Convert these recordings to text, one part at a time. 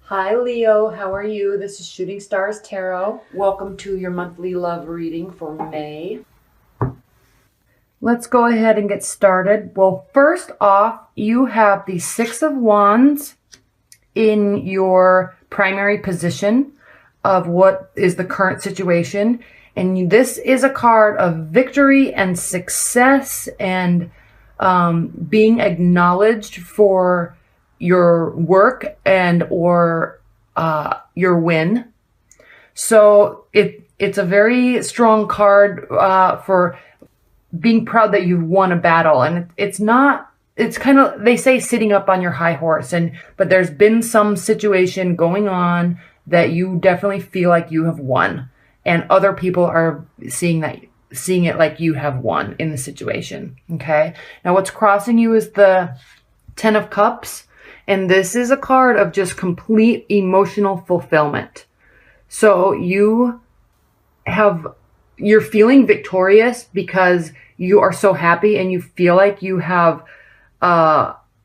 Hi Leo, how are you? This is Shooting Stars Tarot. Welcome to your monthly love reading for May. Let's go ahead and get started. Well, first off, you have the Six of Wands in your primary position of what is the current situation. And this is a card of victory and success and being acknowledged for your work and or your win. So it's a very strong card for being proud that you've won a battle. And it's kind of, they say sitting up on your high horse, but there's been some situation going on that you definitely feel like you have won, and other people are seeing it like you have won in the situation. Okay. Now what's crossing you is the Ten of Cups. And this is a card of just complete emotional fulfillment. So you're feeling victorious because you are so happy and you feel like you have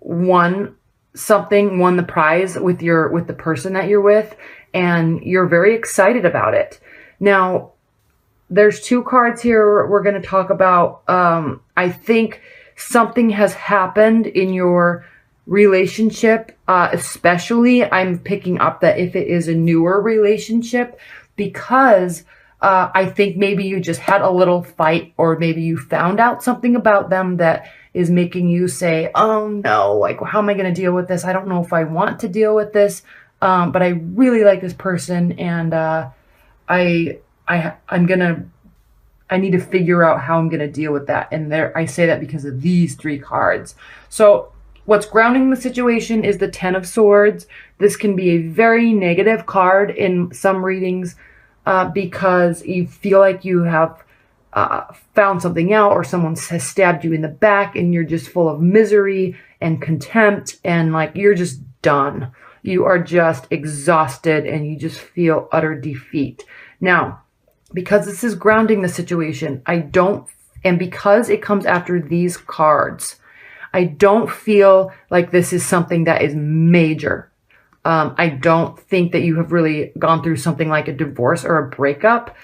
won the prize with the person that you're with, and you're very excited about it. Now, there's two cards here we're going to talk about. I think something has happened in your relationship, especially I'm picking up that if it is a newer relationship, because I think maybe you just had a little fight, or maybe you found out something about them that is making you say, oh no, like, how am I going to deal with this? I don't know if I want to deal with this, but I really like this person, and I need to figure out how I'm going to deal with that. And I say that because of these three cards. So what's grounding the situation is the Ten of Swords. This can be a very negative card in some readings because you feel like you have found something out, or someone has stabbed you in the back and you're just full of misery and contempt, and like you're just done. You are just exhausted and you just feel utter defeat. Now, because this is grounding the situation, and because it comes after these cards, I don't feel like this is something that is major. I don't think that you have really gone through something like a divorce or a breakup.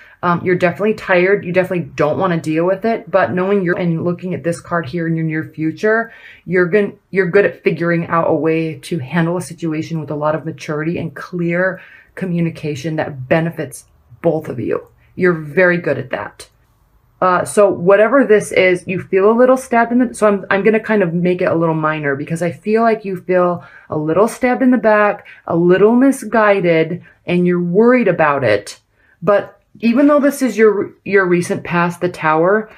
You're definitely tired. You definitely don't want to deal with it. But knowing and looking at this card here in your near future, you're good at figuring out a way to handle a situation with a lot of maturity and clear communication that benefits both of you. You're very good at that. So whatever this is, you feel a little stabbed in the, so I'm going to kind of make it a little minor, because I feel like you feel a little stabbed in the back, a little misguided, and you're worried about it. But even though this is your recent past, the Tower,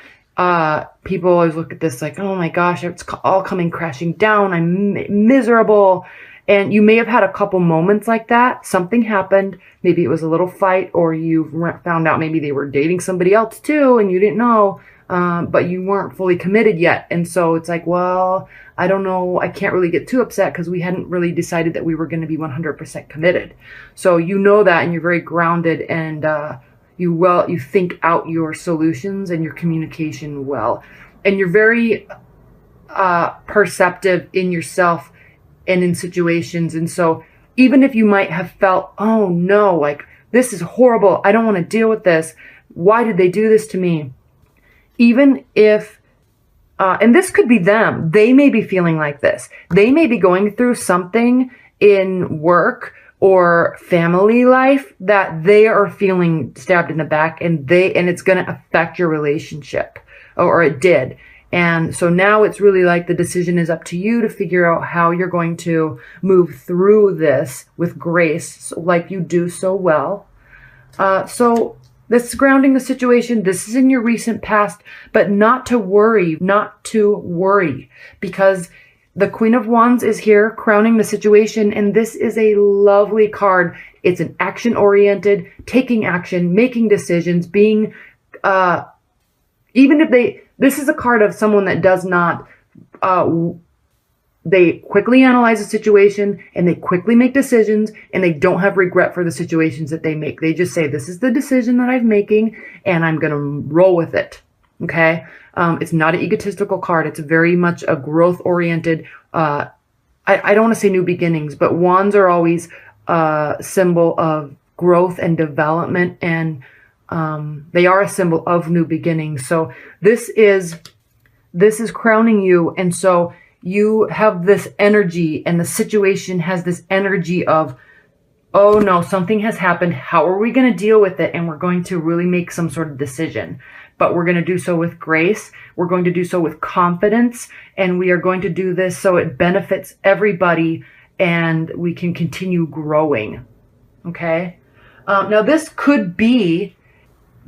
people always look at this like, oh my gosh, it's all coming crashing down. I'm miserable. And you may have had a couple moments like that. Something happened. Maybe it was a little fight, or you found out maybe they were dating somebody else too and you didn't know, but you weren't fully committed yet. And so it's like, well, I don't know. I can't really get too upset because we hadn't really decided that we were going to be 100% committed. So you know that, and you're very grounded, and you think out your solutions and your communication well. And you're very perceptive in yourself and in situations. And so even if you might have felt, oh no, like this is horrible, I don't want to deal with this, why did they do this to me? Even if, and this could be them, they may be feeling like this. They may be going through something in work or family life that they are feeling stabbed in the back, and it's going to affect your relationship, or it did. And so now it's really like the decision is up to you to figure out how you're going to move through this with grace, like you do so well. So this is grounding the situation. This is in your recent past, but not to worry, because the Queen of Wands is here crowning the situation. And this is a lovely card. It's an action-oriented, taking action, making decisions, being, this is a card of someone that does not, they quickly analyze a situation and they quickly make decisions, and they don't have regret for the situations that they make. They just say, this is the decision that I'm making and I'm going to roll with it. Okay. It's not an egotistical card. It's very much a growth oriented, I don't want to say new beginnings, but wands are always a symbol of growth and development, and they are a symbol of new beginnings. So this is crowning you, and so you have this energy, and the situation has this energy of, oh no, something has happened. How are we going to deal with it? And we're going to really make some sort of decision. But we're going to do so with grace. We're going to do so with confidence. And we are going to do this so it benefits everybody and we can continue growing. Okay? Now this could be,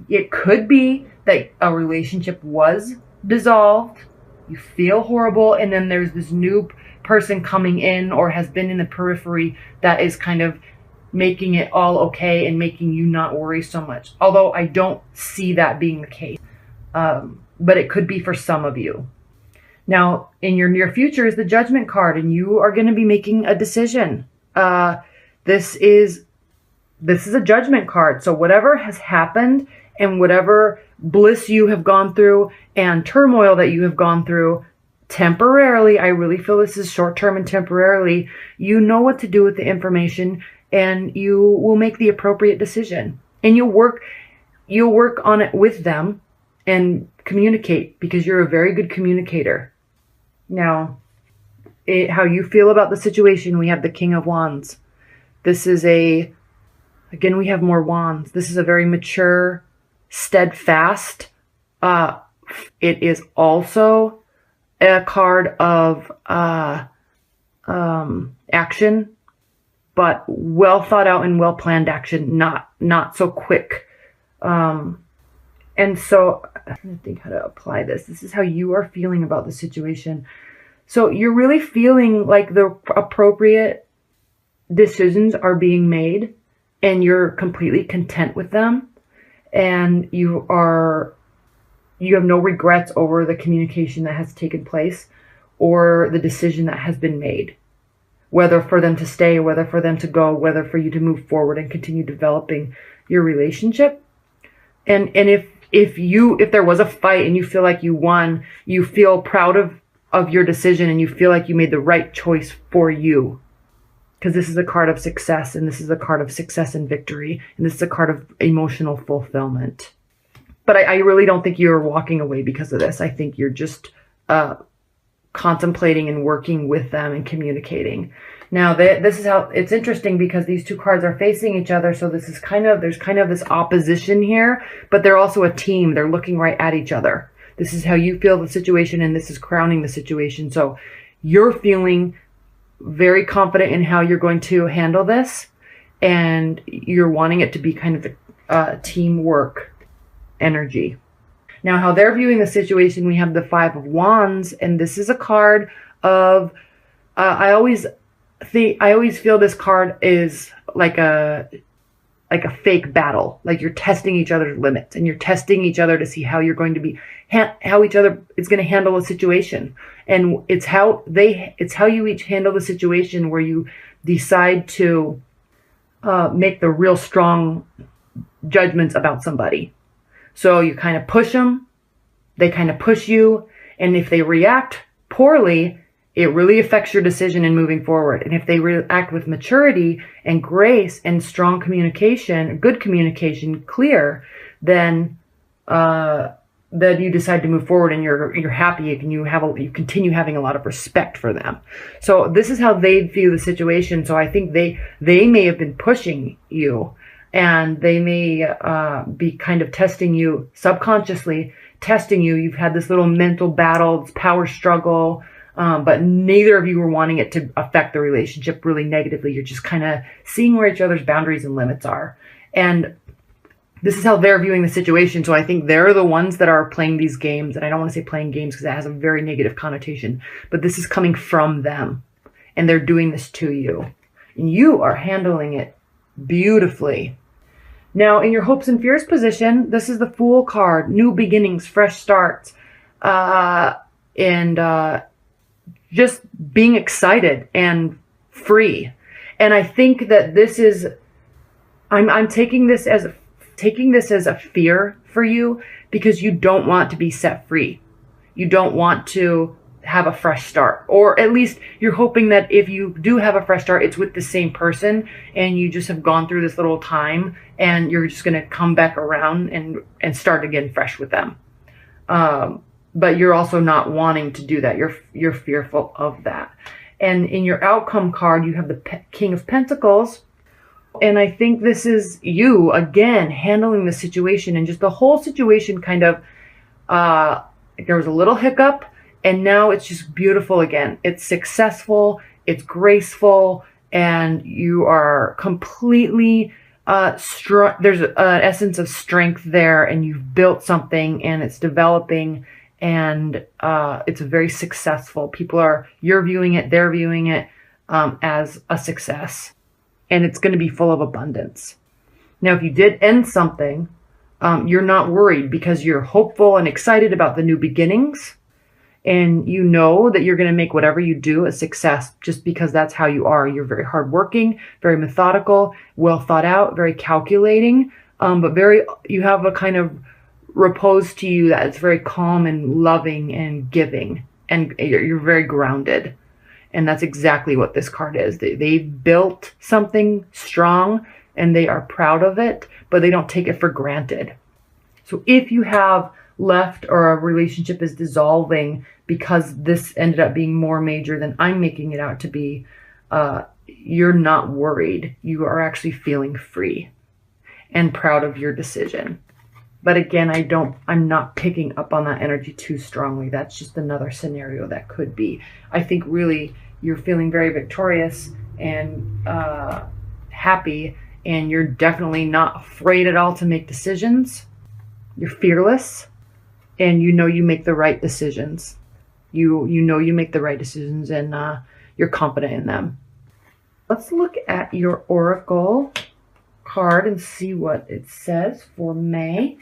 it could be that a relationship was dissolved. You feel horrible, and then there's this new person coming in or has been in the periphery that is kind of making it all okay and making you not worry so much. Although I don't see that being the case. But it could be for some of you. Now, in your near future is the Judgment card, and you are going to be making a decision. This is a Judgment card. So whatever has happened and whatever bliss you have gone through and turmoil that you have gone through temporarily, I really feel this is short-term and temporarily, you know what to do with the information, and you will make the appropriate decision. And you'll work on it with them and communicate, because you're a very good communicator. Now, how you feel about the situation, we have the King of Wands. This is again, we have more wands. This is a very mature, steadfast. It is also a card of action, but well thought out and well planned action, not so quick. And so I'm trying to think how to apply this. This is how you are feeling about the situation. So you're really feeling like the appropriate decisions are being made and you're completely content with them, and you have no regrets over the communication that has taken place or the decision that has been made, whether for them to stay, whether for them to go, whether for you to move forward and continue developing your relationship. And if there was a fight and you feel like you won, you feel proud of your decision and you feel like you made the right choice for you. Because this is a card of success, and this is a card of success and victory, and this is a card of emotional fulfillment. But I really don't think you're walking away because of this. I think you're just contemplating and working with them and communicating. Now, this is how it's interesting, because these two cards are facing each other. So there's kind of this opposition here, but they're also a team. They're looking right at each other. This is how you feel the situation, and this is crowning the situation. So you're feeling very confident in how you're going to handle this, and you're wanting it to be kind of a teamwork energy. Now, how they're viewing the situation, we have the Five of Wands, and this is a card of I always feel this card is like a fake battle. Like you're testing each other's limits, and you're testing each other to see how you're going to be, how each other is going to handle a situation. And it's how you each handle the situation where you decide to make the real strong judgments about somebody. So you kind of push them, they kind of push you, and if they react poorly, it really affects your decision in moving forward. And if they react with maturity and grace and strong communication, good communication, clear, then you decide to move forward, and you're happy, and you continue having a lot of respect for them. So this is how they view the situation. So I think they may have been pushing you, and they may be kind of testing you subconsciously, testing you. You've had this little mental battle, this power struggle. But neither of you were wanting it to affect the relationship really negatively. You're just kind of seeing where each other's boundaries and limits are. And this is how they're viewing the situation. So I think they're the ones that are playing these games. And I don't want to say playing games because that has a very negative connotation. But this is coming from them. And they're doing this to you. And you are handling it beautifully. Now, in your hopes and fears position, this is the Fool card. New beginnings, fresh starts. Just being excited and free. And I think that this is, I'm taking this as a fear for you, because you don't want to be set free. You don't want to have a fresh start, or at least you're hoping that if you do have a fresh start, it's with the same person and you just have gone through this little time and you're just going to come back around and start again fresh with them. But you're also not wanting to do that. You're fearful of that. And in your outcome card, you have the King of Pentacles. And I think this is you, again, handling the situation, and just the whole situation kind of, there was a little hiccup, and now it's just beautiful again. It's successful, it's graceful, and you are completely strong. There's an essence of strength there, and you've built something, and it's developing, and it's very successful. You're viewing it, they're viewing it as a success. And it's going to be full of abundance. Now, if you did end something, you're not worried because you're hopeful and excited about the new beginnings. And you know that you're going to make whatever you do a success just because that's how you are. You're very hardworking, very methodical, well thought out, very calculating, but you have a kind of repose to you that is very calm and loving and giving. And you're very grounded. And that's exactly what this card is. They built something strong and they are proud of it, but they don't take it for granted. So if you have left or a relationship is dissolving because this ended up being more major than I'm making it out to be, you're not worried. You are actually feeling free and proud of your decision. But again, I'm not picking up on that energy too strongly. That's just another scenario that could be. I think really you're feeling very victorious and happy, and you're definitely not afraid at all to make decisions. You're fearless, and you know you make the right decisions. You know you make the right decisions, and you're confident in them. Let's look at your Oracle card and see what it says for May.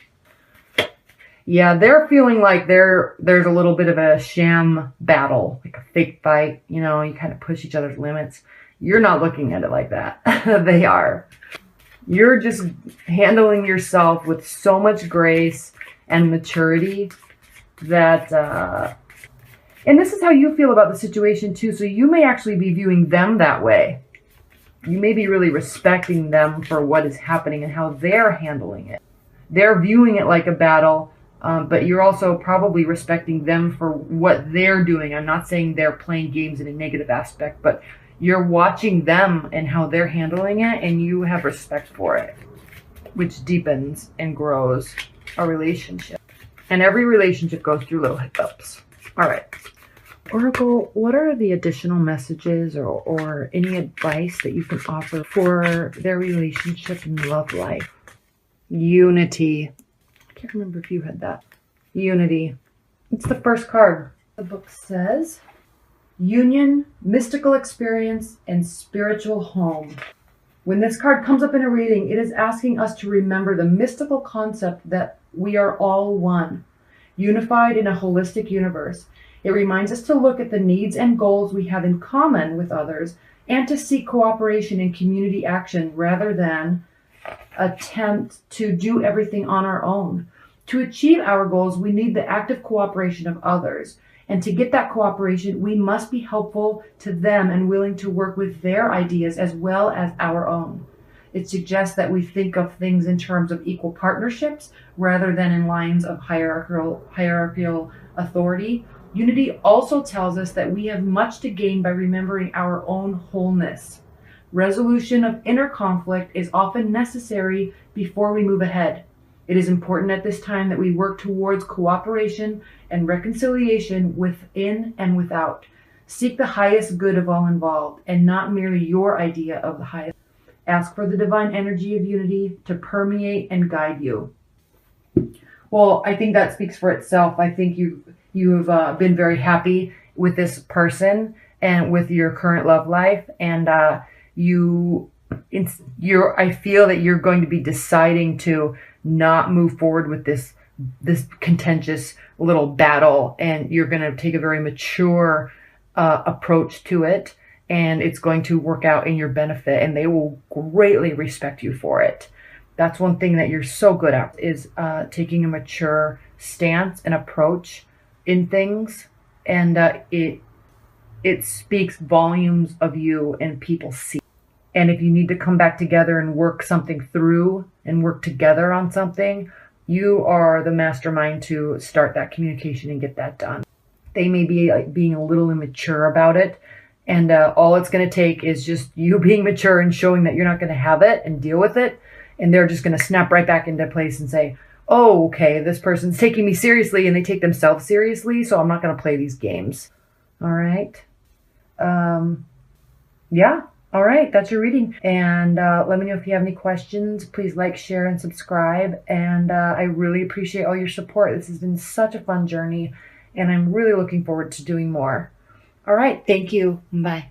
Yeah, they're feeling like there's a little bit of a sham battle, like a fake fight. You know, you kind of push each other's limits. You're not looking at it like that. They are. You're just handling yourself with so much grace and maturity that, and this is how you feel about the situation too. So you may actually be viewing them that way. You may be really respecting them for what is happening and how they're handling it. They're viewing it like a battle. But you're also probably respecting them for what they're doing. I'm not saying they're playing games in a negative aspect, but you're watching them and how they're handling it, and you have respect for it, which deepens and grows a relationship. And every relationship goes through little hiccups. All right. Oracle, what are the additional messages or any advice that you can offer for their relationship and love life? Unity. I can't remember if you had that. Unity. It's the first card. The book says, union, mystical experience, and spiritual home. When this card comes up in a reading, it is asking us to remember the mystical concept that we are all one, unified in a holistic universe. It reminds us to look at the needs and goals we have in common with others and to seek cooperation and community action rather than attempt to do everything on our own. To achieve our goals, we need the active cooperation of others. And to get that cooperation, we must be helpful to them and willing to work with their ideas as well as our own. It suggests that we think of things in terms of equal partnerships rather than in lines of hierarchical authority. Unity also tells us that we have much to gain by remembering our own wholeness. Resolution of inner conflict is often necessary before we move ahead. It is important at this time that we work towards cooperation and reconciliation within and without. Seek the highest good of all involved and not merely your idea of the highest. Ask for the divine energy of unity to permeate and guide you. Well, I think that speaks for itself. I think you've been very happy with this person and with your current love life, and I feel that you're going to be deciding to not move forward with this contentious little battle, and you're going to take a very mature approach to it, and it's going to work out in your benefit, and they will greatly respect you for it. That's one thing that you're so good at, is taking a mature stance and approach in things, and it speaks volumes of you, and people see. And if you need to come back together and work something through and work together on something, you are the mastermind to start that communication and get that done. They may be like being a little immature about it, and all it's going to take is just you being mature and showing that you're not going to have it and deal with it, and they're just going to snap right back into place and say, oh, okay, this person's taking me seriously, and they take themselves seriously, so I'm not going to play these games. All right. Yeah. All right. That's your reading. And let me know if you have any questions. Please like, share, and subscribe. And I really appreciate all your support. This has been such a fun journey, and I'm really looking forward to doing more. All right. Thank you. Bye.